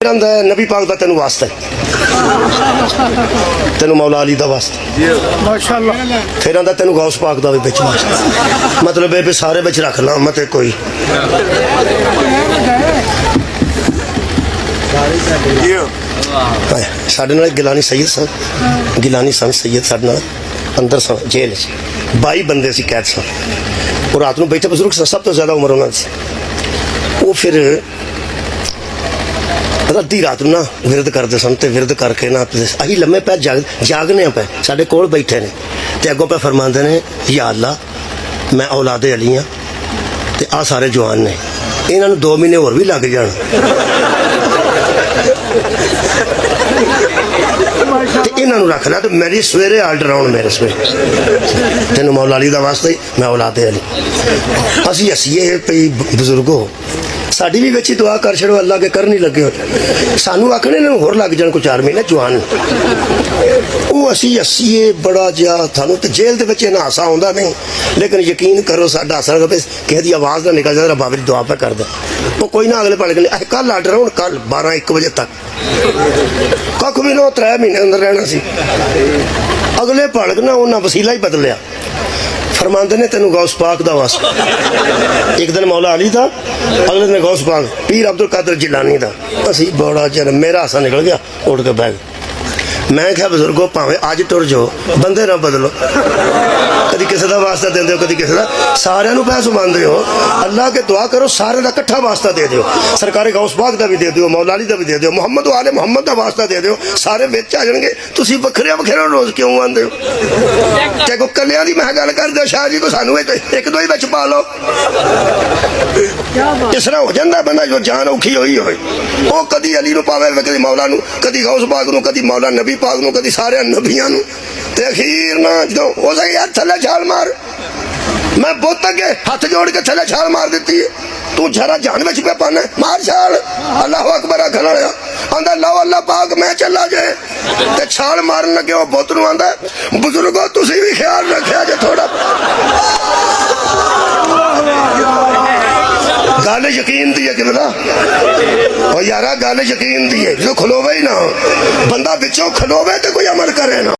नबी पाक दा तेन वास्ता तेन मौला अली दा वास्ता माशाअल्लाह फिर आंदा तेन गौस पाक दा भी विच वास्ता मतलब है सारे विच रख ला मत कोई साडे नाल गिलानी सैयद सन गिलानी सन सैयद साडे नाल अंदर सन जेल 22 बंदे सी कैद सन और रात नूं बैठे बजुर्ग सब तो ज्यादा उम्र उन्हां दी वो फिर अद्धी रात ना विरद करते सन तो विरद करके ना अं लम्मे पै जागने पे साढ़े कोल बैठे ने तो अगों पे फरमाते ने या अल्लाह मैं औलादे अली हाँ तो आ सारे जवान ने इन्हों 2 महीने होर भी लग जान इन्हों रख ला तो मेरी सवेरे आर्डर आउन मेरे सवेरे तेन मौला अली का वास्ता ही मैं औलादे अली असी हसीए भई बजुर्गो साड़ी भी बच्ची दुआ कर छड़ो अल्लाह के कर नहीं लगे हो सानू आखने होर लग जान को 4 महीने जवान वो असी हसीए बड़ा जा थानू तो जेल के बच्चे ना हासा आउंदा नहीं लेकिन यकीन करो साडा हासा किसी की आवाज़ ना निकल जाए बाबे दुआ पे कर दे वो कोई ना अगले पल के कल आर्डर हूँ कल 12-1 बजे तक कख भी ना 3 महीने अंदर रहना सी अगले भड़क ना उन्हें वसीला ही बदलिया फरमाते ने तेन गौस पाक दा वास्ता एक दिन मौला अली था अगले दिन गौस पाक पीर अब्दुल कादिर जिलानी था असी बड़ा चल मेरा हासा निकल गया उठ के बैग मैं क्या बजुर्गो भावें अज टुर जाओ बंदे ना बदलो कभी किसी का वास्ता दे कभी किसी का सारे पैसों मानते हो अल्लाह के दुआ करो सारे का कट्ठा वास्ता दे दो सरकारी गौस पाक का भी दे दो मौला अली का भी दे दो मुहम्मद आले मुहम्मद का वास्ता दे दो सारे बिच आ जाएंगे तुम वखरे वखरे रोज क्यों आते हो चाहे कोई कलिया की मैं गल कर दो शाह जी को सानू 1-2 ही पा लो इस तरह हो जाता बंदा जो जान औखी हुई हो वो कभी अली नूं पावे कभी मौला नूं कभी गौस पाक नूं कभी मौला नबी पाक नूं कभी सारे नबियां नूं ते अखीर ना जो हो सके यार थले छाल मार मैं बुत अगे हाथ जोड़ के थले छाल मार दी है तू जरा जान में पे पाना मार छाल अल्लाह अकबर आखन वाला आंदा लो अल्लाह पाक मैं चला जाए ते छाल मारन लगे वो बुत नूं आंदा बुजुर्गो तुसीं भी ख्याल रखिया जे थोड़ा गल यकीन दी है किबला और यारा गल यकीन दी है जो खलोवे ही ना बंदा बिचों खलोवे तो कोई अमल करे ना।